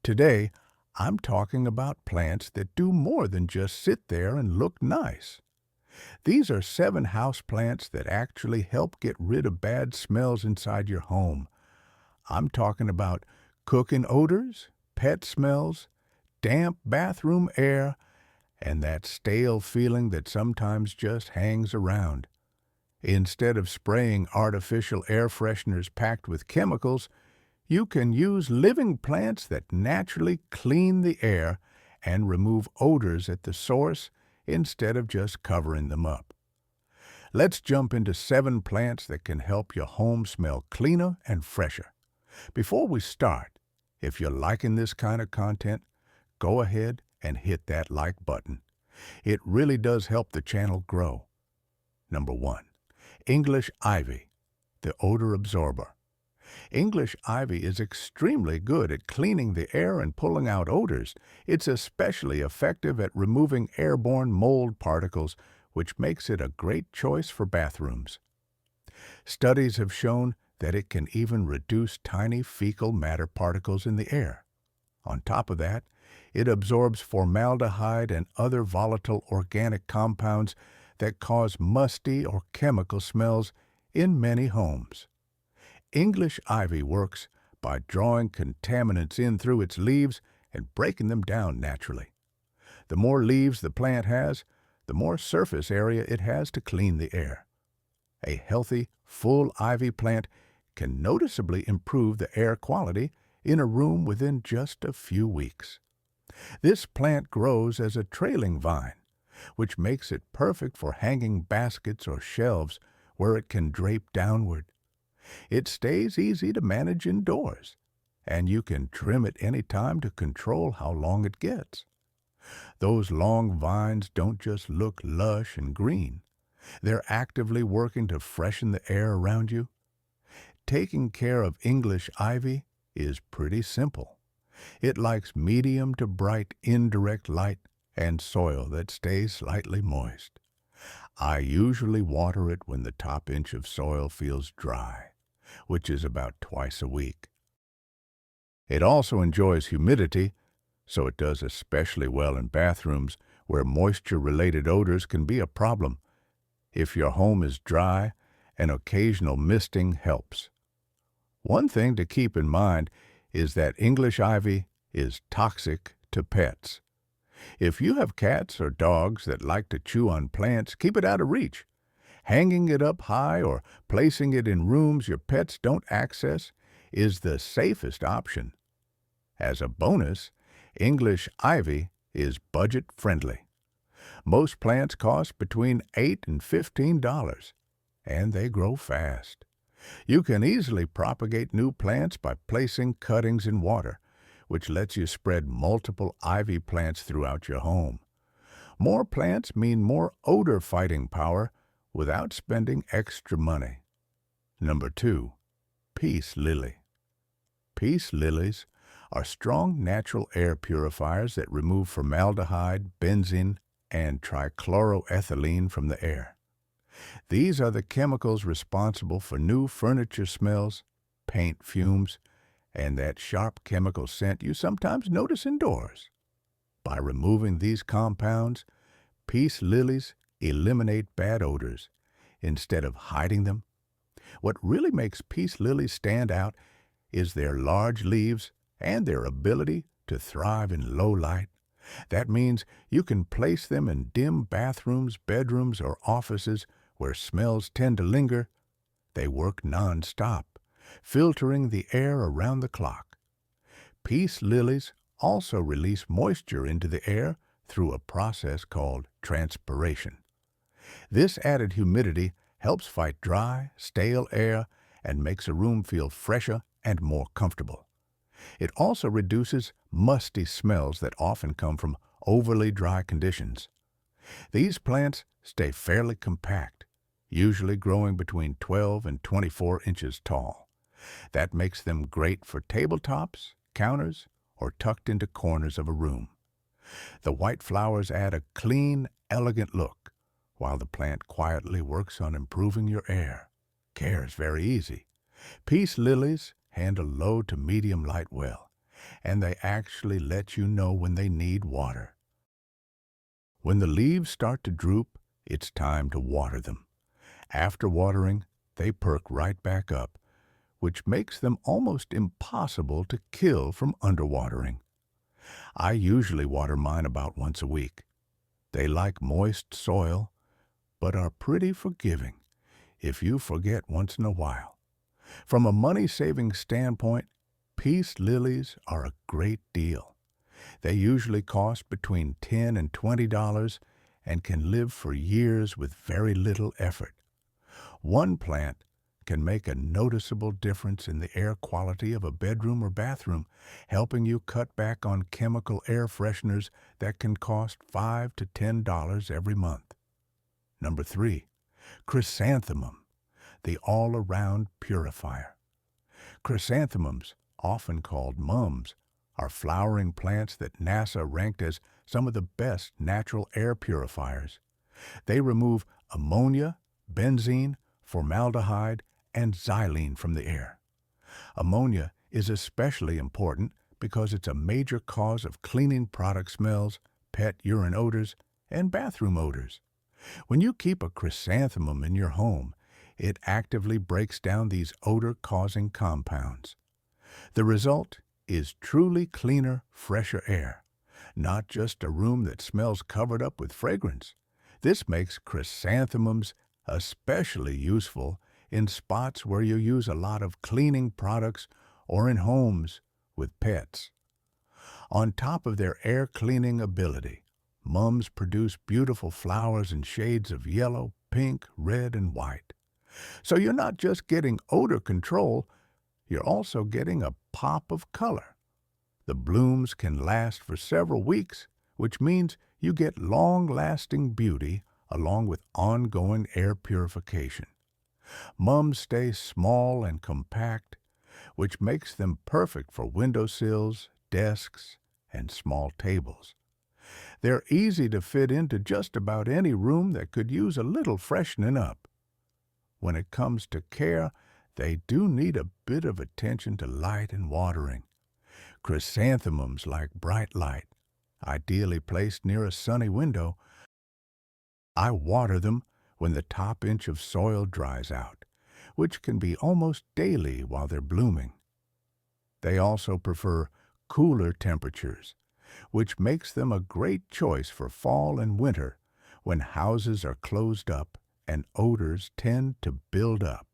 Today, I'm talking about plants that do more than just sit there and look nice. These are 7 houseplants that actually help get rid of bad smells inside your home. I'm talking about cooking odors, pet smells, damp bathroom air, and that stale feeling that sometimes just hangs around. Instead of spraying artificial air fresheners packed with chemicals, you can use living plants that naturally clean the air and remove odors at the source instead of just covering them up. Let's jump into 7 plants that can help your home smell cleaner and fresher. Before we start, if you're liking this kind of content, go ahead and hit that like button. It really does help the channel grow. Number 1. English ivy, the odor absorber. English ivy is extremely good at cleaning the air and pulling out odors. It's especially effective at removing airborne mold particles, which makes it a great choice for bathrooms. Studies have shown that it can even reduce tiny fecal matter particles in the air. On top of that, it absorbs formaldehyde and other volatile organic compounds that cause musty or chemical smells in many homes. English ivy works by drawing contaminants in through its leaves and breaking them down naturally. The more leaves the plant has, the more surface area it has to clean the air. A healthy, full ivy plant can noticeably improve the air quality in a room within just a few weeks. This plant grows as a trailing vine, which makes it perfect for hanging baskets or shelves where it can drape downward. It stays easy to manage indoors, and you can trim it any time to control how long it gets. Those long vines don't just look lush and green. They're actively working to freshen the air around you. Taking care of English ivy is pretty simple. It likes medium to bright indirect light and soil that stays slightly moist. I usually water it when the top inch of soil feels dry, which is about twice a week. It also enjoys humidity, so it does especially well in bathrooms where moisture-related odors can be a problem. If your home is dry, an occasional misting helps. One thing to keep in mind is that English ivy is toxic to pets. If you have cats or dogs that like to chew on plants, keep it out of reach. Hanging it up high or placing it in rooms your pets don't access is the safest option. As a bonus, English ivy is budget-friendly. Most plants cost between $8 and $15, and they grow fast. You can easily propagate new plants by placing cuttings in water, which lets you spread multiple ivy plants throughout your home. More plants mean more odor-fighting power without spending extra money. Number 2. Peace lily. Peace lilies are strong natural air purifiers that remove formaldehyde, benzene, and trichloroethylene from the air. These are the chemicals responsible for new furniture smells, paint fumes, and that sharp chemical scent you sometimes notice indoors. By removing these compounds, peace lilies eliminate bad odors instead of hiding them. What really makes peace lilies stand out is their large leaves and their ability to thrive in low light. That means you can place them in dim bathrooms, bedrooms, or offices where smells tend to linger. They work non-stop, filtering the air around the clock. Peace lilies also release moisture into the air through a process called transpiration. This added humidity helps fight dry, stale air and makes a room feel fresher and more comfortable. It also reduces musty smells that often come from overly dry conditions. These plants stay fairly compact, usually growing between 12 and 24 inches tall. That makes them great for tabletops, counters, or tucked into corners of a room. The white flowers add a clean, elegant look, while the plant quietly works on improving your air. Care is very easy. Peace lilies handle low to medium light well, and they actually let you know when they need water. When the leaves start to droop, it's time to water them. After watering, they perk right back up, which makes them almost impossible to kill from underwatering. I usually water mine about once a week. They like moist soil, but are pretty forgiving if you forget once in a while. From a money-saving standpoint, peace lilies are a great deal. They usually cost between $10 and $20 and can live for years with very little effort. One plant can make a noticeable difference in the air quality of a bedroom or bathroom, helping you cut back on chemical air fresheners that can cost $5 to $10 every month. Number 3, chrysanthemum, the all-around purifier. Chrysanthemums, often called mums, are flowering plants that NASA ranked as some of the best natural air purifiers. They remove ammonia, benzene, formaldehyde, and xylene from the air. Ammonia is especially important because it's a major cause of cleaning product smells, pet urine odors, and bathroom odors. When you keep a chrysanthemum in your home, it actively breaks down these odor-causing compounds. The result is truly cleaner, fresher air, not just a room that smells covered up with fragrance. This makes chrysanthemums especially useful in spots where you use a lot of cleaning products or in homes with pets. On top of their air cleaning ability, mums produce beautiful flowers in shades of yellow, pink, red, and white. So you're not just getting odor control, you're also getting a pop of color. The blooms can last for several weeks, which means you get long-lasting beauty along with ongoing air purification. Mums stay small and compact, which makes them perfect for windowsills, desks, and small tables. They're easy to fit into just about any room that could use a little freshening up. When it comes to care, they do need a bit of attention to light and watering. Chrysanthemums like bright light, ideally placed near a sunny window. I water them when the top inch of soil dries out, which can be almost daily while they're blooming. They also prefer cooler temperatures, which makes them a great choice for fall and winter when houses are closed up and odors tend to build up.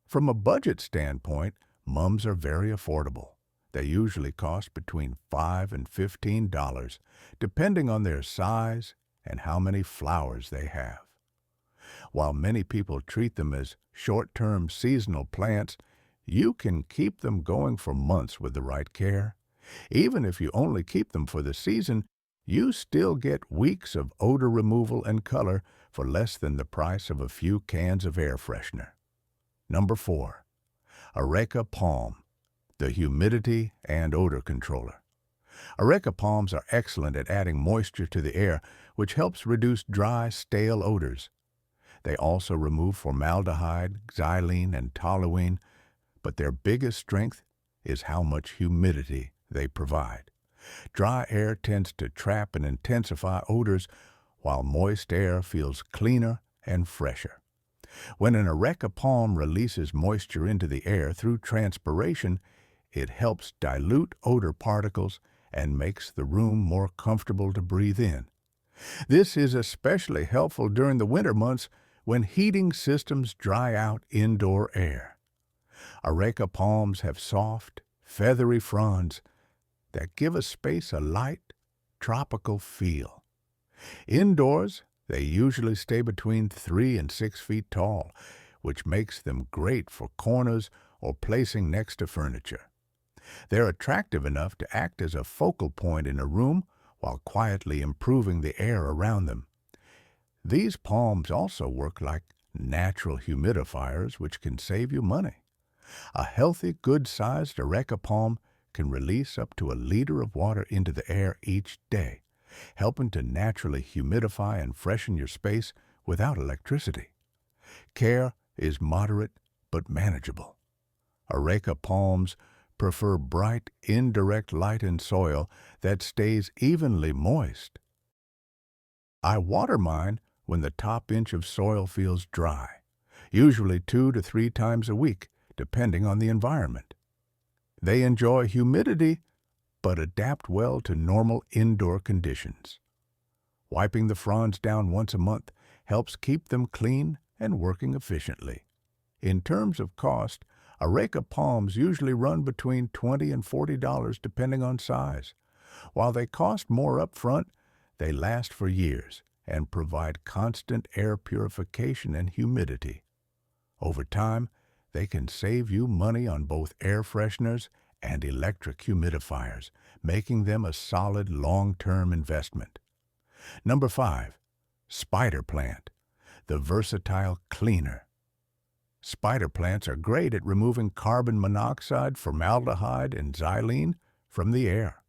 From a budget standpoint, mums are very affordable. They usually cost between $5 and $15, depending on their size and how many flowers they have. While many people treat them as short-term seasonal plants, you can keep them going for months with the right care. Even if you only keep them for the season, you still get weeks of odor removal and color for less than the price of a few cans of air freshener. Number 4, Areca palm, the humidity and odor controller. Areca palms are excellent at adding moisture to the air, which helps reduce dry, stale odors. They also remove formaldehyde, xylene, and toluene, but their biggest strength is how much humidity they provide. Dry air tends to trap and intensify odors, while moist air feels cleaner and fresher. When an Areca palm releases moisture into the air through transpiration, it helps dilute odor particles and makes the room more comfortable to breathe in. This is especially helpful during the winter months when heating systems dry out indoor air. Areca palms have soft, feathery fronds that give a space a light, tropical feel. Indoors, they usually stay between 3 and 6 feet tall, which makes them great for corners or placing next to furniture. They're attractive enough to act as a focal point in a room while quietly improving the air around them. These palms also work like natural humidifiers, which can save you money. A healthy, good-sized Areca palm can release up to 1 liter of water into the air each day, helping to naturally humidify and freshen your space without electricity. Care is moderate but manageable. Areca palms prefer bright, indirect light in soil that stays evenly moist. I water mine when the top inch of soil feels dry, usually 2 to 3 times a week, depending on the environment. They enjoy humidity, but adapt well to normal indoor conditions. Wiping the fronds down once a month helps keep them clean and working efficiently. In terms of cost, Areca palms usually run between $20 and $40 depending on size. While they cost more up front, they last for years and provide constant air purification and humidity. Over time, they can save you money on both air fresheners and electric humidifiers, making them a solid long-term investment. Number 5. Spider plant, the versatile cleaner. Spider plants are great at removing carbon monoxide, formaldehyde, and xylene from the air.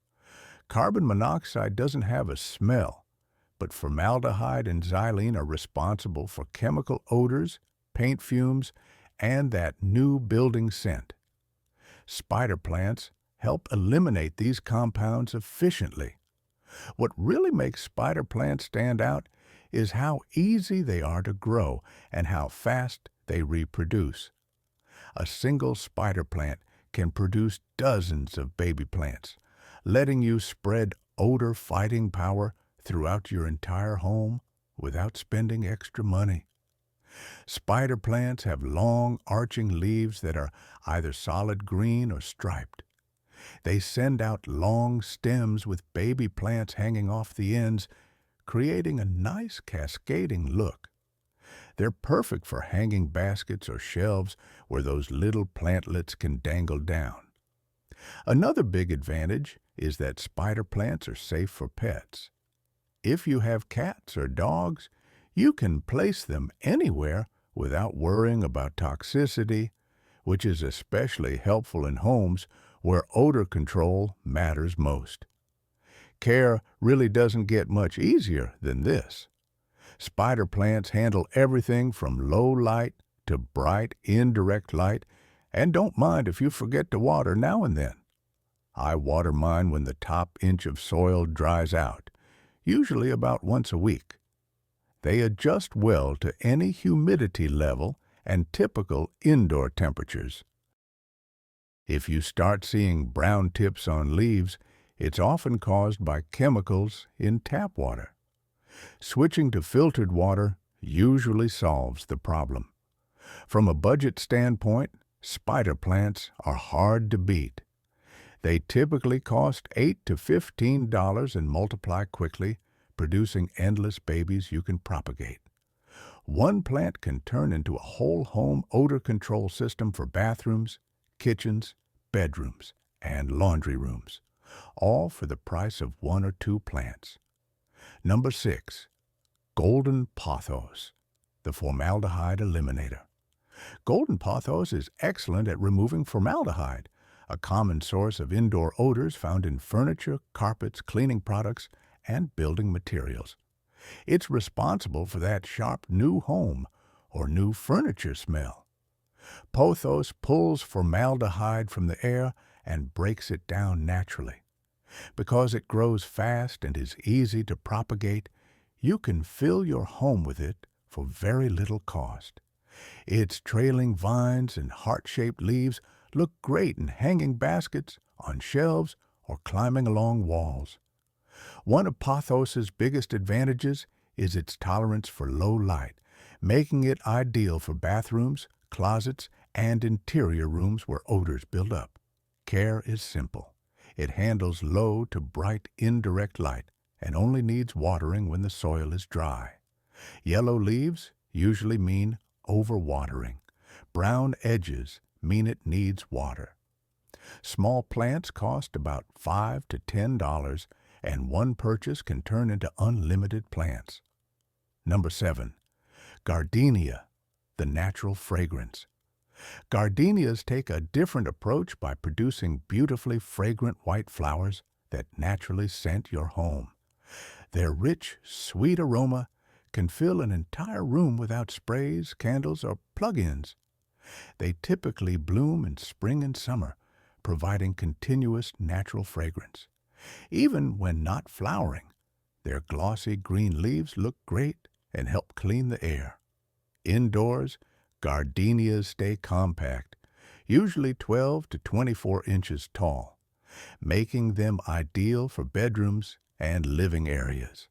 Carbon monoxide doesn't have a smell, but formaldehyde and xylene are responsible for chemical odors, paint fumes, and that new building scent. Spider plants help eliminate these compounds efficiently. What really makes spider plants stand out is how easy they are to grow and how fast they reproduce. A single spider plant can produce dozens of baby plants, letting you spread odor-fighting power throughout your entire home without spending extra money. Spider plants have long, arching leaves that are either solid green or striped. They send out long stems with baby plants hanging off the ends, creating a nice cascading look. They're perfect for hanging baskets or shelves where those little plantlets can dangle down. Another big advantage is that spider plants are safe for pets. If you have cats or dogs, you can place them anywhere without worrying about toxicity, which is especially helpful in homes where odor control matters most. Care really doesn't get much easier than this. Spider plants handle everything from low light to bright, indirect light, and don't mind if you forget to water now and then. I water mine when the top inch of soil dries out, usually about once a week. They adjust well to any humidity level and typical indoor temperatures. If you start seeing brown tips on leaves, it's often caused by chemicals in tap water. Switching to filtered water usually solves the problem. From a budget standpoint, spider plants are hard to beat. They typically cost $8 to $15 and multiply quickly, producing endless babies you can propagate. One plant can turn into a whole home odor control system for bathrooms, kitchens, bedrooms, and laundry rooms, all for the price of 1 or 2 plants. Number 6. Golden pothos, the formaldehyde eliminator. Golden pothos is excellent at removing formaldehyde, a common source of indoor odors found in furniture, carpets, cleaning products, and building materials. It's responsible for that sharp new home or new furniture smell. Pothos pulls formaldehyde from the air and breaks it down naturally. Because it grows fast and is easy to propagate, you can fill your home with it for very little cost. Its trailing vines and heart-shaped leaves look great in hanging baskets, on shelves, or climbing along walls. One of pothos's biggest advantages is its tolerance for low light, making it ideal for bathrooms, closets, and interior rooms where odors build up. Care is simple. It handles low to bright indirect light and only needs watering when the soil is dry. Yellow leaves usually mean overwatering. Brown edges mean it needs water. Small plants cost about $5 to $10, and one purchase can turn into unlimited plants. Number 7. Gardenia, the natural fragrance. Gardenias take a different approach by producing beautifully fragrant white flowers that naturally scent your home. Their rich, sweet aroma can fill an entire room without sprays, candles, or plug-ins. They typically bloom in spring and summer, providing continuous natural fragrance. Even when not flowering, their glossy green leaves look great and help clean the air. Indoors, gardenias stay compact, usually 12 to 24 inches tall, making them ideal for bedrooms and living areas.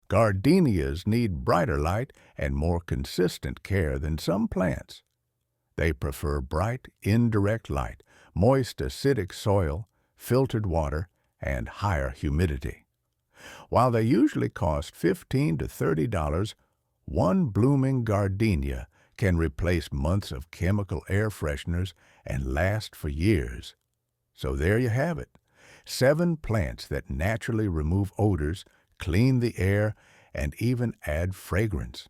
Gardenias need brighter light and more consistent care than some plants. They prefer bright, indirect light, moist, acidic soil, filtered water, and higher humidity. While they usually cost $15 to $30, one blooming gardenia can replace months of chemical air fresheners and last for years. So there you have it, 7 plants that naturally remove odors, clean the air, and even add fragrance.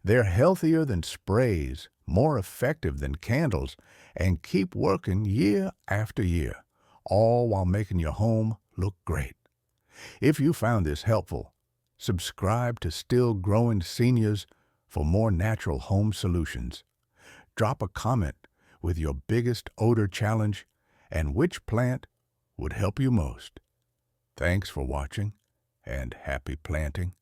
They're healthier than sprays, more effective than candles, and keep working year after year, all while making your home look great. If you found this helpful, subscribe to Still Growing Seniors for more natural home solutions. Drop a comment with your biggest odor challenge and which plant would help you most. Thanks for watching and happy planting.